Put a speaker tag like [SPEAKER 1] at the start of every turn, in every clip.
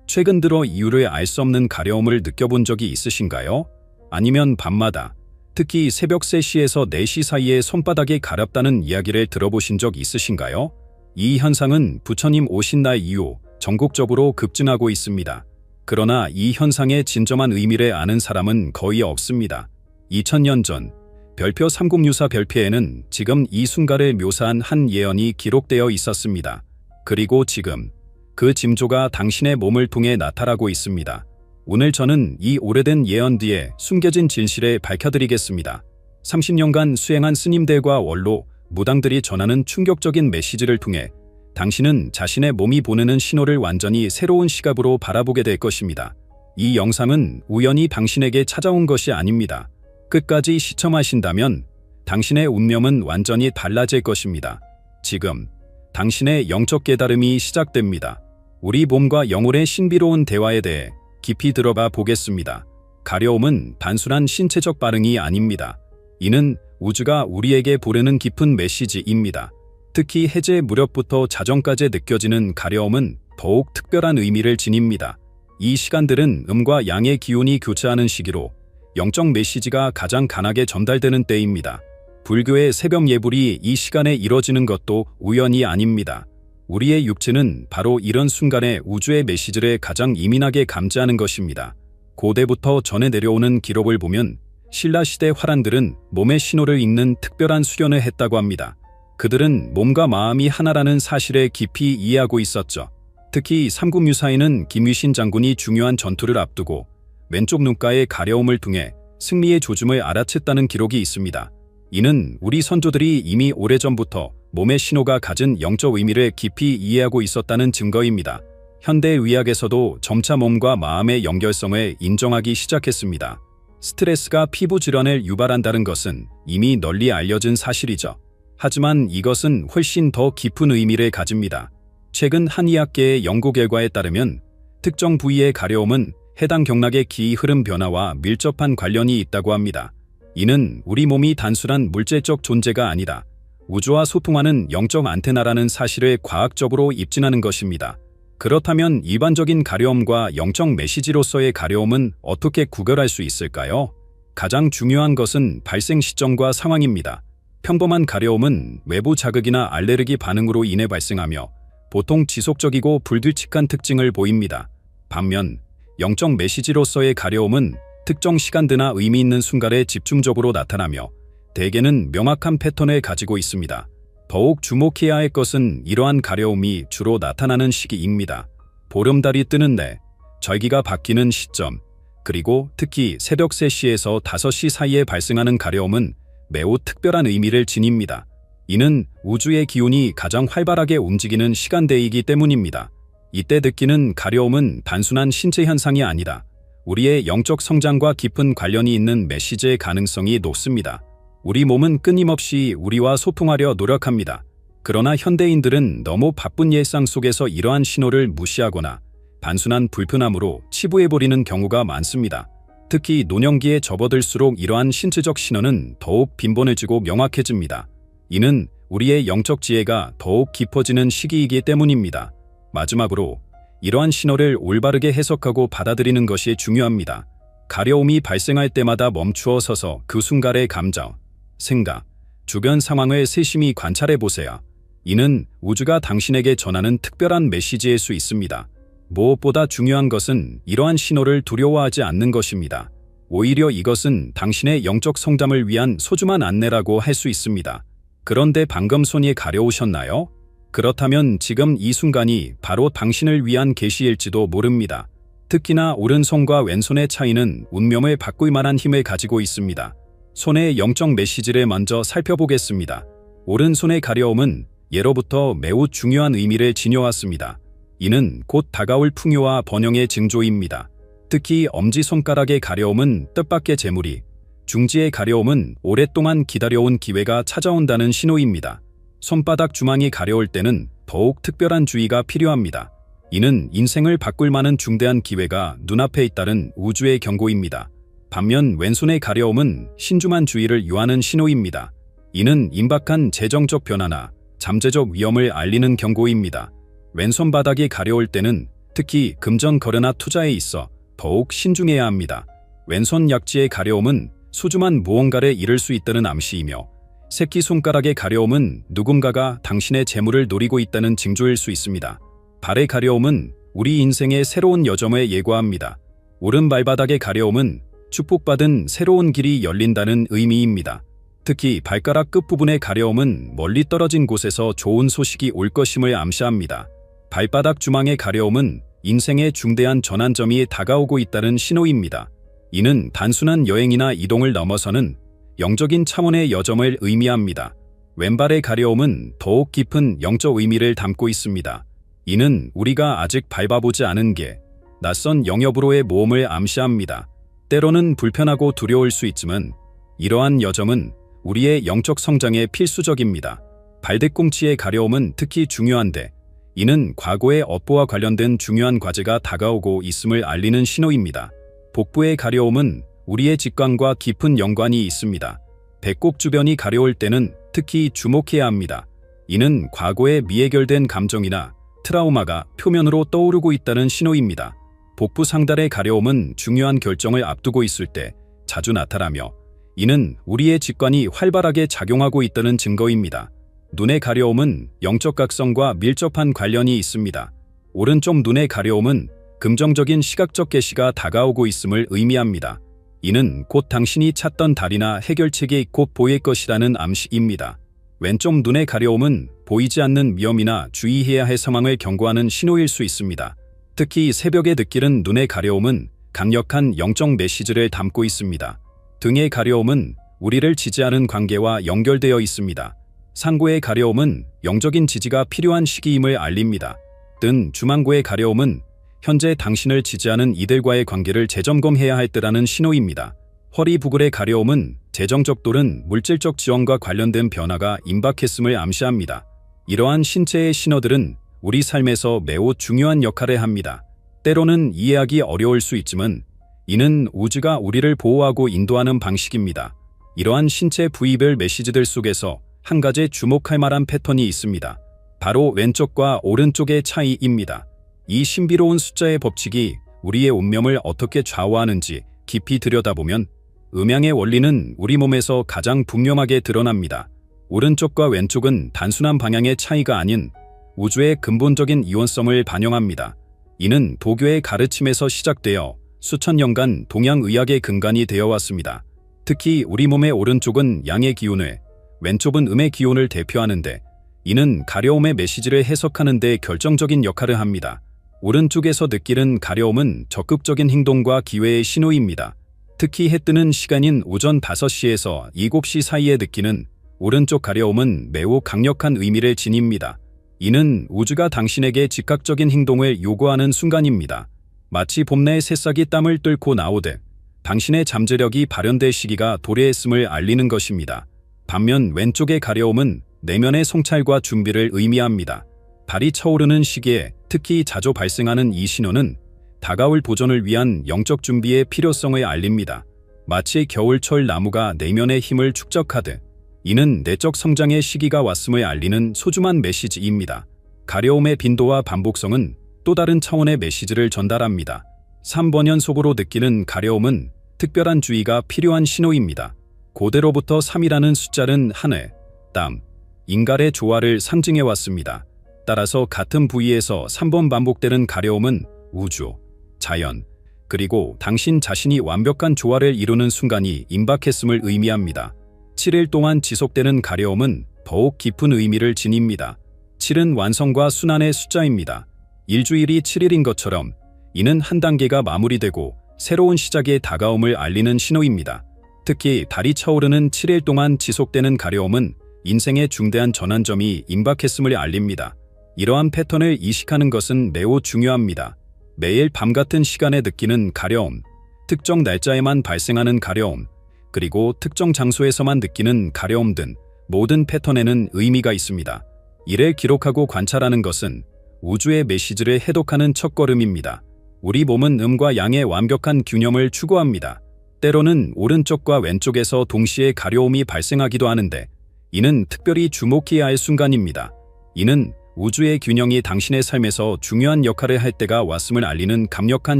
[SPEAKER 1] 최근 들어 이유를 알 수 없는 가려움을 느껴본 적이 있으신가요? 아니면 밤마다, 특히 새벽 3시에서 4시 사이에 손바닥이 가렵다는 이야기를 들어보신 적 있으신가요? 이 현상은 부처님 오신 날 이후 전국적으로 급증하고 있습니다. 그러나 이 현상의 진정한 의미를 아는 사람은 거의 없습니다. 2000년 전 별표 3064 별표에는 지금 이 순간을 묘사한 한 예언이 기록되어 있었습니다. 그리고 지금 그 징조가 당신의 몸을 통해 나타나고 있습니다. 오늘 저는 이 오래된 예언 뒤에 숨겨진 진실을 밝혀드리겠습니다. 30년간 수행한 스님들과 원로, 무당들이 전하는 충격적인 메시지를 통해 당신은 자신의 몸이 보내는 신호를 완전히 새로운 시각으로 바라보게 될 것입니다. 이 영상은 우연히 당신에게 찾아온 것이 아닙니다. 끝까지 시청하신다면 당신의 운명은 완전히 달라질 것입니다. 지금 당신의 영적 깨달음이 시작됩니다. 우리 몸과 영혼의 신비로운 대화에 대해 깊이 들어가 보겠습니다. 가려움은 단순한 신체적 반응이 아닙니다. 이는 우주가 우리에게 보내는 깊은 메시지입니다. 특히 해제 무렵부터 자정까지 느껴지는 가려움은 더욱 특별한 의미를 지닙니다. 이 시간들은 음과 양의 기운이 교차하는 시기로 영적 메시지가 가장 강하게 전달되는 때입니다. 불교의 새벽 예불이 이 시간에 이뤄지는 것도 우연이 아닙니다. 우리의 육체는 바로 이런 순간에 우주의 메시지를 가장 예민하게 감지하는 것입니다. 고대부터 전해 내려오는 기록을 보면 신라시대 화란들은 몸의 신호를 읽는 특별한 수련을 했다고 합니다. 그들은 몸과 마음이 하나라는 사실을 깊이 이해하고 있었죠. 특히 삼국유사에는 김유신 장군이 중요한 전투를 앞두고 왼쪽 눈가의 가려움을 통해 승리의 조짐을 알아챘다는 기록이 있습니다. 이는 우리 선조들이 이미 오래전부터 몸의 신호가 가진 영적 의미를 깊이 이해하고 있었다는 증거입니다. 현대 의학에서도 점차 몸과 마음의 연결성을 인정하기 시작했습니다. 스트레스가 피부 질환을 유발한다는 것은 이미 널리 알려진 사실이죠. 하지만 이것은 훨씬 더 깊은 의미를 가집니다. 최근 한의학계의 연구 결과에 따르면 특정 부위의 가려움은 해당 경락의 기 흐름 변화와 밀접한 관련이 있다고 합니다. 이는 우리 몸이 단순한 물질적 존재가 아니라 우주와 소통하는 영적 안테나라는 사실을 과학적으로 입증하는 것입니다. 그렇다면 일반적인 가려움과 영적 메시지로서의 가려움은 어떻게 구별할 수 있을까요? 가장 중요한 것은 발생 시점과 상황입니다. 평범한 가려움은 외부 자극이나 알레르기 반응으로 인해 발생하며 보통 지속적이고 불규칙한 특징을 보입니다. 반면 영적 메시지로서의 가려움은 특정 시간대나 의미 있는 순간에 집중적으로 나타나며 대개는 명확한 패턴을 가지고 있습니다. 더욱 주목해야 할 것은 이러한 가려움이 주로 나타나는 시기입니다. 보름달이 뜨는 날, 절기가 바뀌는 시점, 그리고 특히 새벽 3시에서 5시 사이에 발생하는 가려움은 매우 특별한 의미를 지닙니다. 이는 우주의 기운이 가장 활발하게 움직이는 시간대이기 때문입니다. 이때 느끼는 가려움은 단순한 신체 현상이 아니라 우리의 영적 성장과 깊은 관련이 있는 메시지의 가능성이 높습니다. 우리 몸은 끊임없이 우리와 소통하려 노력합니다. 그러나 현대인들은 너무 바쁜 일상 속에서 이러한 신호를 무시하거나 단순한 불편함으로 치부해버리는 경우가 많습니다. 특히 노년기에 접어들수록 이러한 신체적 신호는 더욱 빈번해지고 명확해집니다. 이는 우리의 영적 지혜가 더욱 깊어지는 시기이기 때문입니다. 마지막으로 이러한 신호를 올바르게 해석하고 받아들이는 것이 중요합니다. 가려움이 발생할 때마다 멈추어 서서 그 순간의 감정, 생각, 주변 상황을 세심히 관찰해 보세요. 이는 우주가 당신에게 전하는 특별한 메시지일 수 있습니다. 무엇보다 중요한 것은 이러한 신호를 두려워하지 않는 것입니다. 오히려 이것은 당신의 영적 성장을 위한 소중한 안내라고 할 수 있습니다. 그런데 방금 손이 가려우셨나요? 그렇다면 지금 이 순간이 바로 당신을 위한 계시일지도 모릅니다. 특히나 오른손과 왼손의 차이는 운명을 바꿀 만한 힘을 가지고 있습니다. 손의 영적 메시지를 먼저 살펴보겠습니다. 오른손의 가려움은 예로부터 매우 중요한 의미를 지녀왔습니다. 이는 곧 다가올 풍요와 번영의 징조입니다. 특히 엄지손가락의 가려움은 뜻밖의 재물이, 중지의 가려움은 오랫동안 기다려온 기회가 찾아온다는 신호입니다. 손바닥 주망이 가려울 때는 더욱 특별한 주의가 필요합니다. 이는 인생을 바꿀 만한 중대한 기회가 눈앞에 있다는 우주의 경고입니다. 반면 왼손의 가려움은 신중한 주의를 요하는 신호입니다. 이는 임박한 재정적 변화나 잠재적 위험을 알리는 경고입니다. 왼손 바닥이 가려울 때는 특히 금전 거래나 투자에 있어 더욱 신중해야 합니다. 왼손 약지의 가려움은 소중한 무언가를 잃을 수 있다는 암시이며, 새끼손가락의 가려움은 누군가가 당신의 재물을 노리고 있다는 징조일 수 있습니다. 발의 가려움은 우리 인생의 새로운 여정을 예고합니다. 오른발바닥의 가려움은 축복받은 새로운 길이 열린다는 의미입니다. 특히 발가락 끝부분의 가려움은 멀리 떨어진 곳에서 좋은 소식이 올 것임을 암시합니다. 발바닥 주망의 가려움은 인생의 중대한 전환점이 다가오고 있다는 신호입니다. 이는 단순한 여행이나 이동을 넘어서는 영적인 차원의 여정을 의미합니다. 왼발의 가려움은 더욱 깊은 영적 의미를 담고 있습니다. 이는 우리가 아직 밟아보지 않은 게 낯선 영역으로의 모험을 암시합니다. 때로는 불편하고 두려울 수 있지만 이러한 여정은 우리의 영적 성장에 필수적입니다. 발뒤꿈치의 가려움은 특히 중요한데, 이는 과거의 업보와 관련된 중요한 과제가 다가오고 있음을 알리는 신호입니다. 복부의 가려움은 우리의 직관과 깊은 연관이 있습니다. 배꼽 주변이 가려울 때는 특히 주목해야 합니다. 이는 과거의 미해결된 감정이나 트라우마가 표면으로 떠오르고 있다는 신호입니다. 복부 상단의 가려움은 중요한 결정을 앞두고 있을 때 자주 나타나며, 이는 우리의 직관이 활발하게 작용하고 있다는 증거입니다. 눈의 가려움은 영적 각성과 밀접한 관련이 있습니다. 오른쪽 눈의 가려움은 긍정적인 시각적 계시가 다가오고 있음을 의미합니다. 이는 곧 당신이 찾던 달이나 해결책이 곧 보일 것이라는 암시입니다. 왼쪽 눈의 가려움은 보이지 않는 위험이나 주의해야 할 상황을 경고하는 신호일 수 있습니다. 특히 새벽에 느끼는 눈의 가려움은 강력한 영적 메시지를 담고 있습니다. 등의 가려움은 우리를 지지하는 관계와 연결되어 있습니다. 상고의 가려움은 영적인 지지가 필요한 시기임을 알립니다. 등 주망고의 가려움은 현재 당신을 지지하는 이들과의 관계를 재점검해야 할 때라는 신호입니다. 허리 부글의 가려움은 재정적 또는 물질적 지원과 관련된 변화가 임박했음을 암시합니다. 이러한 신체의 신호들은 우리 삶에서 매우 중요한 역할을 합니다. 때로는 이해하기 어려울 수 있지만 이는 우주가 우리를 보호하고 인도하는 방식입니다. 이러한 신체 부위별 메시지들 속에서 한 가지 주목할 만한 패턴이 있습니다. 바로 왼쪽과 오른쪽의 차이입니다. 이 신비로운 숫자의 법칙이 우리의 운명을 어떻게 좌우하는지 깊이 들여다보면 음양의 원리는 우리 몸에서 가장 분명하게 드러납니다. 오른쪽과 왼쪽은 단순한 방향의 차이가 아닌 우주의 근본적인 이원성을 반영합니다. 이는 도교의 가르침에서 시작되어 수천 년간 동양의학의 근간이 되어 왔습니다. 특히 우리 몸의 오른쪽은 양의 기운을, 왼쪽은 음의 기운을 대표하는데, 이는 가려움의 메시지를 해석하는 데 결정적인 역할을 합니다. 오른쪽에서 느끼는 가려움은 적극적인 행동과 기회의 신호입니다. 특히 해 뜨는 시간인 오전 5시에서 7시 사이에 느끼는 오른쪽 가려움은 매우 강력한 의미를 지닙니다. 이는 우주가 당신에게 즉각적인 행동을 요구하는 순간입니다. 마치 봄내의 새싹이 땀을 뚫고 나오듯 당신의 잠재력이 발현될 시기가 도래했음을 알리는 것입니다. 반면 왼쪽의 가려움은 내면의 성찰과 준비를 의미합니다. 발이 차오르는 시기에 특히 자주 발생하는 이 신호는 다가올 도전을 위한 영적 준비의 필요성을 알립니다. 마치 겨울철 나무가 내면의 힘을 축적하듯 이는 내적 성장의 시기가 왔음을 알리는 소중한 메시지입니다. 가려움의 빈도와 반복성은 또 다른 차원의 메시지를 전달합니다. 3번 연속으로 느끼는 가려움은 특별한 주의가 필요한 신호입니다. 고대로부터 3이라는 숫자는 하늘, 땀, 인갈의 조화를 상징해 왔습니다. 따라서 같은 부위에서 3번 반복되는 가려움은 우주, 자연, 그리고 당신 자신이 완벽한 조화를 이루는 순간이 임박했음을 의미합니다. 7일 동안 지속되는 가려움은 더욱 깊은 의미를 지닙니다. 7은 완성과 순환의 숫자입니다. 일주일이 7일인 것처럼 이는 한 단계가 마무리되고 새로운 시작의 다가옴을 알리는 신호입니다. 특히 달이 차오르는 7일 동안 지속되는 가려움은 인생의 중대한 전환점이 임박했음을 알립니다. 이러한 패턴을 이식하는 것은 매우 중요합니다. 매일 밤 같은 시간에 느끼는 가려움, 특정 날짜에만 발생하는 가려움, 그리고 특정 장소에서만 느끼는 가려움 등 모든 패턴에는 의미가 있습니다. 이를 기록하고 관찰하는 것은 우주의 메시지를 해독하는 첫걸음입니다. 우리 몸은 음과 양의 완벽한 균형을 추구합니다. 때로는 오른쪽과 왼쪽에서 동시에 가려움이 발생하기도 하는데, 이는 특별히 주목해야 할 순간입니다. 이는 우주의 균형이 당신의 삶에서 중요한 역할을 할 때가 왔음을 알리는 강력한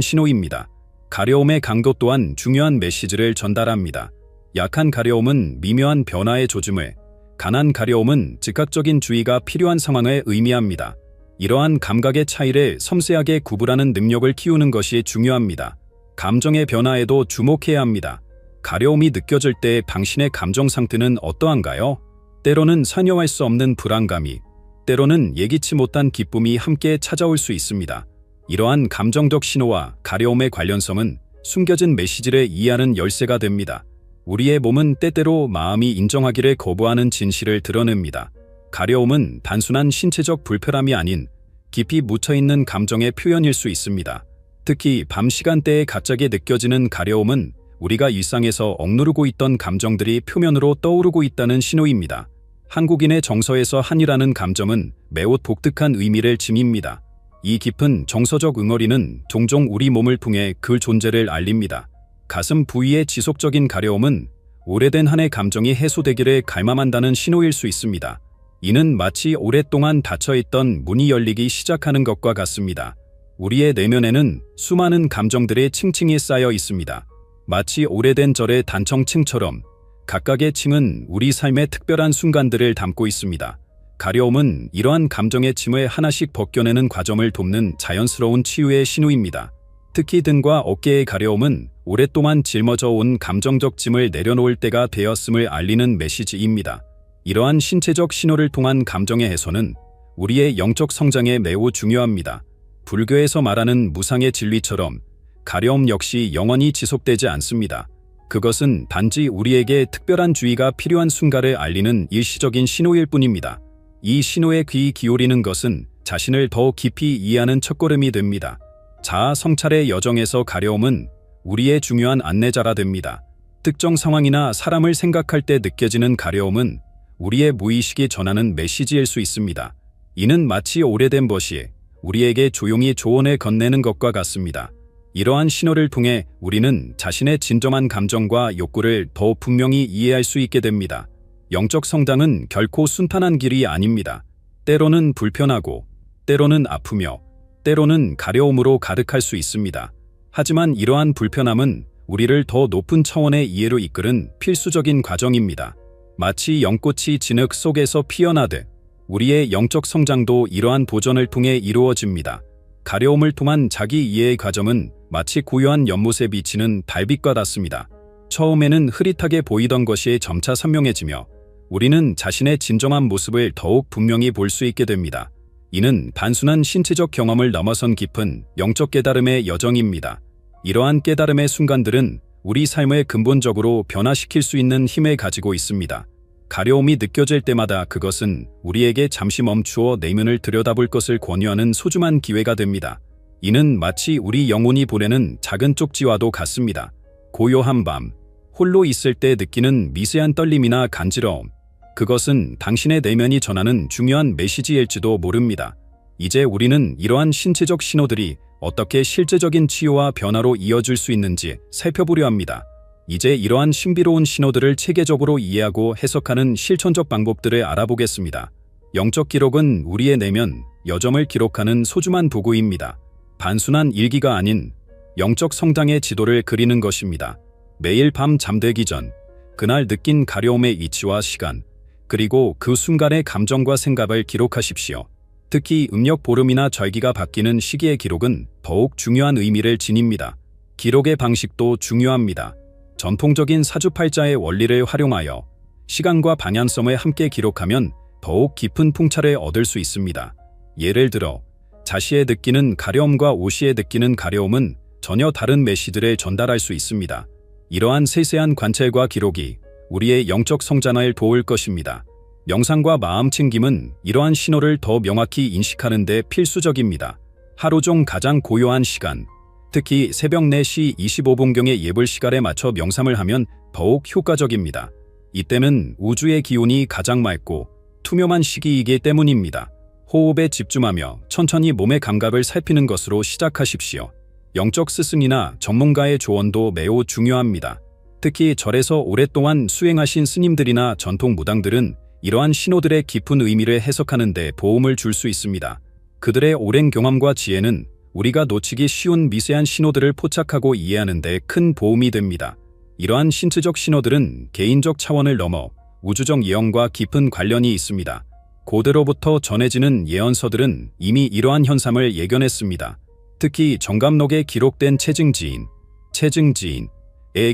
[SPEAKER 1] 신호입니다. 가려움의 강도 또한 중요한 메시지를 전달합니다. 약한 가려움은 미묘한 변화의 조짐을, 강한 가려움은 즉각적인 주의가 필요한 상황을 의미합니다. 이러한 감각의 차이를 섬세하게 구분하는 능력을 키우는 것이 중요합니다. 감정의 변화에도 주목해야 합니다. 가려움이 느껴질 때 당신의 감정 상태는 어떠한가요? 때로는 설명할 수 없는 불안감이, 때로는 예기치 못한 기쁨이 함께 찾아올 수 있습니다. 이러한 감정적 신호와 가려움의 관련성은 숨겨진 메시지를 이해하는 열쇠가 됩니다. 우리의 몸은 때때로 마음이 인정하기를 거부하는 진실을 드러냅니다. 가려움은 단순한 신체적 불편함이 아닌 깊이 묻혀있는 감정의 표현일 수 있습니다. 특히 밤 시간대에 갑자기 느껴지는 가려움은 우리가 일상에서 억누르고 있던 감정들이 표면으로 떠오르고 있다는 신호입니다. 한국인의 정서에서 한이라는 감정은 매우 독특한 의미를 지닙니다. 이 깊은 정서적 응어리는 종종 우리 몸을 통해 그 존재를 알립니다. 가슴 부위의 지속적인 가려움은 오래된 한의 감정이 해소되기를 갈망한다는 신호일 수 있습니다. 이는 마치 오랫동안 닫혀있던 문이 열리기 시작하는 것과 같습니다. 우리의 내면에는 수많은 감정들이 층층이 쌓여 있습니다. 마치 오래된 절의 단청층처럼 각각의 층은 우리 삶의 특별한 순간들을 담고 있습니다. 가려움은 이러한 감정의 짐을 하나씩 벗겨내는 과정을 돕는 자연스러운 치유의 신호입니다. 특히 등과 어깨의 가려움은 오랫동안 짊어져 온 감정적 짐을 내려놓을 때가 되었음을 알리는 메시지입니다. 이러한 신체적 신호를 통한 감정의 해소는 우리의 영적 성장에 매우 중요합니다. 불교에서 말하는 무상의 진리처럼 가려움 역시 영원히 지속되지 않습니다. 그것은 단지 우리에게 특별한 주의가 필요한 순간을 알리는 일시적인 신호일 뿐입니다. 이 신호에 귀 기울이는 것은 자신을 더 깊이 이해하는 첫걸음이 됩니다. 자아 성찰의 여정에서 가려움은 우리의 중요한 안내자가 됩니다. 특정 상황이나 사람을 생각할 때 느껴지는 가려움은 우리의 무의식이 전하는 메시지일 수 있습니다. 이는 마치 오래된 벗이 우리에게 조용히 조언을 건네는 것과 같습니다. 이러한 신호를 통해 우리는 자신의 진정한 감정과 욕구를 더 분명히 이해할 수 있게 됩니다. 영적 성장은 결코 순탄한 길이 아닙니다. 때로는 불편하고, 때로는 아프며, 때로는 가려움으로 가득할 수 있습니다. 하지만 이러한 불편함은 우리를 더 높은 차원의 이해로 이끄는 필수적인 과정입니다. 마치 연꽃이 진흙 속에서 피어나듯 우리의 영적 성장도 이러한 도전을 통해 이루어집니다. 가려움을 통한 자기 이해의 과정은 마치 고요한 연못에 비치는 달빛과 같습니다. 처음에는 흐릿하게 보이던 것이 점차 선명해지며 우리는 자신의 진정한 모습을 더욱 분명히 볼 수 있게 됩니다. 이는 단순한 신체적 경험을 넘어선 깊은 영적 깨달음의 여정입니다. 이러한 깨달음의 순간들은 우리 삶을 근본적으로 변화시킬 수 있는 힘을 가지고 있습니다. 가려움이 느껴질 때마다 그것은 우리에게 잠시 멈추어 내면을 들여다볼 것을 권유하는 소중한 기회가 됩니다. 이는 마치 우리 영혼이 보내는 작은 쪽지와도 같습니다. 고요한 밤, 홀로 있을 때 느끼는 미세한 떨림이나 간지러움, 그것은 당신의 내면이 전하는 중요한 메시지일지도 모릅니다. 이제 우리는 이러한 신체적 신호들이 어떻게 실제적인 치유와 변화로 이어질 수 있는지 살펴보려 합니다. 이제 이러한 신비로운 신호들을 체계적으로 이해하고 해석하는 실천적 방법들을 알아보겠습니다. 영적 기록은 우리의 내면, 여정을 기록하는 소중한 도구입니다. 단순한 일기가 아닌 영적 성장의 지도를 그리는 것입니다. 매일 밤 잠들기 전, 그날 느낀 가려움의 위치와 시간, 그리고 그 순간의 감정과 생각을 기록하십시오. 특히 음력 보름이나 절기가 바뀌는 시기의 기록은 더욱 중요한 의미를 지닙니다. 기록의 방식도 중요합니다. 전통적인 사주팔자의 원리를 활용하여 시간과 방향성을 함께 기록하면 더욱 깊은 풍차를 얻을 수 있습니다. 예를 들어 자시에 느끼는 가려움과 오시에 느끼는 가려움은 전혀 다른 메시지를 전달할 수 있습니다. 이러한 세세한 관찰과 기록이 우리의 영적 성장을 도울 것입니다. 명상과 마음 챙김은 이러한 신호를 더 명확히 인식하는 데 필수적입니다. 하루 중 가장 고요한 시간, 특히 새벽 4시 25분경의 예불 시간에 맞춰 명상을 하면 더욱 효과적입니다. 이때는 우주의 기온이 가장 맑고 투명한 시기이기 때문입니다. 호흡에 집중하며 천천히 몸의 감각을 살피는 것으로 시작하십시오. 영적 스승이나 전문가의 조언도 매우 중요합니다. 특히 절에서 오랫동안 수행하신 스님들이나 전통 무당들은 이러한 신호들의 깊은 의미를 해석하는 데 도움을 줄 수 있습니다. 그들의 오랜 경험과 지혜는 우리가 놓치기 쉬운 미세한 신호들을 포착하고 이해하는 데 큰 도움이 됩니다. 이러한 신체적 신호들은 개인적 차원을 넘어 우주적 예언과 깊은 관련이 있습니다. 고대로부터 전해지는 예언서들은 이미 이러한 현상을 예견했습니다. 특히 정감록에 기록된 체증지인의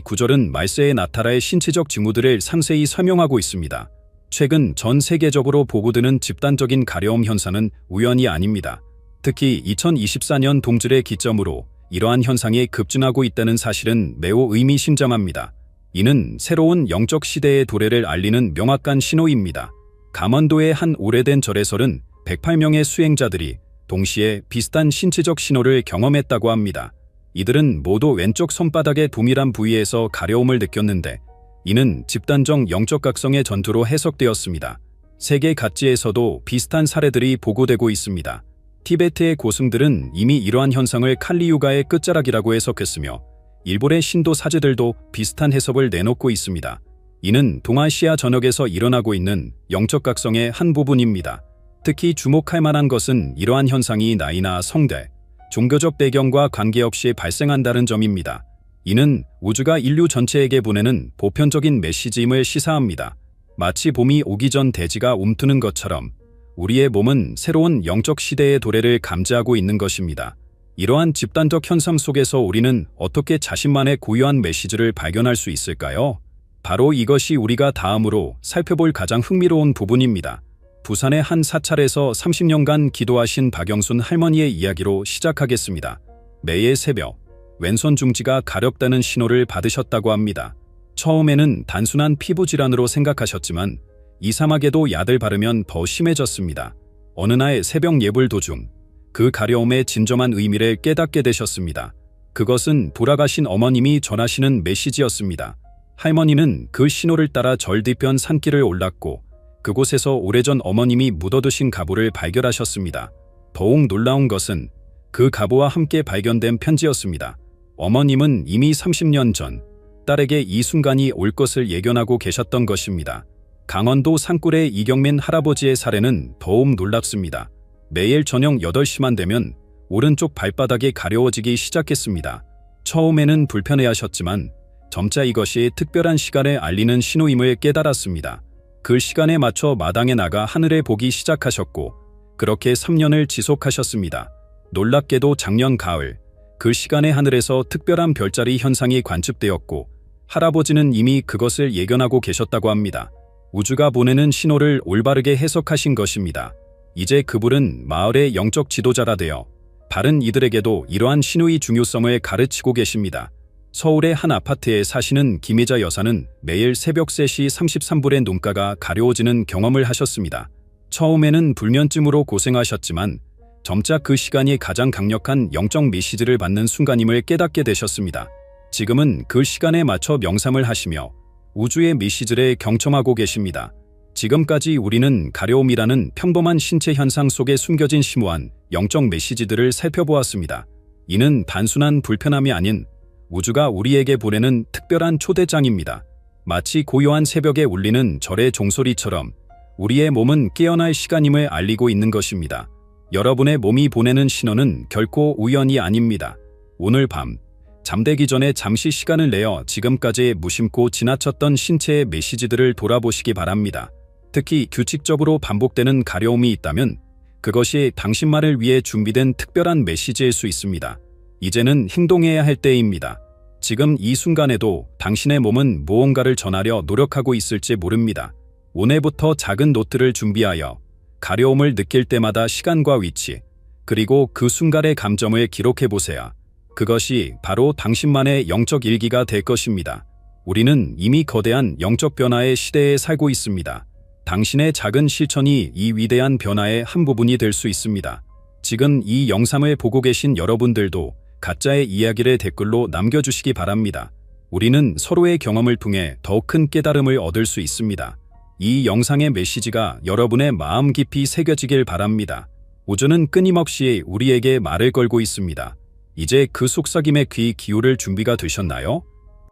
[SPEAKER 1] 구절은 말세의 나타라의 신체적 징후들을 상세히 설명하고 있습니다. 최근 전 세계적으로 보고되는 집단적인 가려움 현상은 우연이 아닙니다. 특히 2024년 동질의 기점으로 이러한 현상이 급증하고 있다는 사실은 매우 의미심장합니다. 이는 새로운 영적 시대의 도래를 알리는 명확한 신호입니다. 강원도의 한 오래된 절에서는 108명의 수행자들이 동시에 비슷한 신체적 신호를 경험했다고 합니다. 이들은 모두 왼쪽 손바닥의 동일한 부위에서 가려움을 느꼈는데 이는 집단적 영적 각성의 전투로 해석되었습니다. 세계 각지에서도 비슷한 사례들이 보고되고 있습니다. 티베트의 고승들은 이미 이러한 현상을 칼리유가의 끝자락이라고 해석했으며 일본의 신도 사제들도 비슷한 해석을 내놓고 있습니다. 이는 동아시아 전역에서 일어나고 있는 영적 각성의 한 부분입니다. 특히 주목할 만한 것은 이러한 현상이 나이나 성대, 종교적 배경과 관계없이 발생한다는 점입니다. 이는 우주가 인류 전체에게 보내는 보편적인 메시지임을 시사합니다. 마치 봄이 오기 전 대지가 움트는 것처럼 우리의 몸은 새로운 영적 시대의 도래를 감지하고 있는 것입니다. 이러한 집단적 현상 속에서 우리는 어떻게 자신만의 고유한 메시지를 발견할 수 있을까요? 바로 이것이 우리가 다음으로 살펴볼 가장 흥미로운 부분입니다. 부산의 한 사찰에서 30년간 기도하신 박영순 할머니의 이야기로 시작하겠습니다. 매일 새벽, 왼손 중지가 가렵다는 신호를 받으셨다고 합니다. 처음에는 단순한 피부 질환으로 생각하셨지만 이상하게도 약을 바르면 더 심해졌습니다. 어느 날 새벽 예불 도중 그 가려움의 진정한 의미를 깨닫게 되셨습니다. 그것은 돌아가신 어머님이 전하시는 메시지였습니다. 할머니는 그 신호를 따라 절 뒤편 산길을 올랐고 그곳에서 오래전 어머님이 묻어두신 가부를 발견하셨습니다. 더욱 놀라운 것은 그 가부와 함께 발견된 편지였습니다. 어머님은 이미 30년 전 딸에게 이 순간이 올 것을 예견하고 계셨던 것입니다. 강원도 산골의 이경민 할아버지의 사례는 더욱 놀랍습니다. 매일 저녁 8시만 되면 오른쪽 발바닥이 가려워지기 시작했습니다. 처음에는 불편해하셨지만 점차 이것이 특별한 시간을 알리는 신호임을 깨달았습니다. 그 시간에 맞춰 마당에 나가 하늘을 보기 시작하셨고 그렇게 3년을 지속하셨습니다. 놀랍게도 작년 가을 그 시간에 하늘에서 특별한 별자리 현상이 관측되었고 할아버지는 이미 그것을 예견하고 계셨다고 합니다. 우주가 보내는 신호를 올바르게 해석하신 것입니다. 이제 그분은 마을의 영적 지도자라 되어 다른 이들에게도 이러한 신호의 중요성을 가르치고 계십니다. 서울의 한 아파트에 사시는 김희자 여사는 매일 새벽 3시 33분에 눈가가 가려워지는 경험을 하셨습니다. 처음에는 불면증으로 고생하셨지만 점차 그 시간이 가장 강력한 영적 메시지를 받는 순간임을 깨닫게 되셨습니다. 지금은 그 시간에 맞춰 명상을 하시며 우주의 메시지를 경청하고 계십니다. 지금까지 우리는 가려움이라는 평범한 신체 현상 속에 숨겨진 심오한 영적 메시지들을 살펴보았습니다. 이는 단순한 불편함이 아닌 우주가 우리에게 보내는 특별한 초대장입니다. 마치 고요한 새벽에 울리는 절의 종소리처럼 우리의 몸은 깨어날 시간임을 알리고 있는 것입니다. 여러분의 몸이 보내는 신호는 결코 우연이 아닙니다. 오늘 밤 잠들기 전에 잠시 시간을 내어 지금까지 무심코 지나쳤던 신체의 메시지들을 돌아보시기 바랍니다. 특히 규칙적으로 반복되는 가려움이 있다면 그것이 당신만을 위해 준비된 특별한 메시지일 수 있습니다. 이제는 행동해야 할 때입니다. 지금 이 순간에도 당신의 몸은 무언가를 전하려 노력하고 있을지 모릅니다. 오늘부터 작은 노트를 준비하여 가려움을 느낄 때마다 시간과 위치, 그리고 그 순간의 감정을 기록해 보세요. 그것이 바로 당신만의 영적 일기가 될 것입니다. 우리는 이미 거대한 영적 변화의 시대에 살고 있습니다. 당신의 작은 실천이 이 위대한 변화의 한 부분이 될 수 있습니다. 지금 이 영상을 보고 계신 여러분들도 각자의 이야기를 댓글로 남겨주시기 바랍니다. 우리는 서로의 경험을 통해 더 큰 깨달음을 얻을 수 있습니다. 이 영상의 메시지가 여러분의 마음 깊이 새겨지길 바랍니다. 우주는 끊임없이 우리에게 말을 걸고 있습니다. 이제 그 속삭임에 귀 기울일 준비가 되셨나요?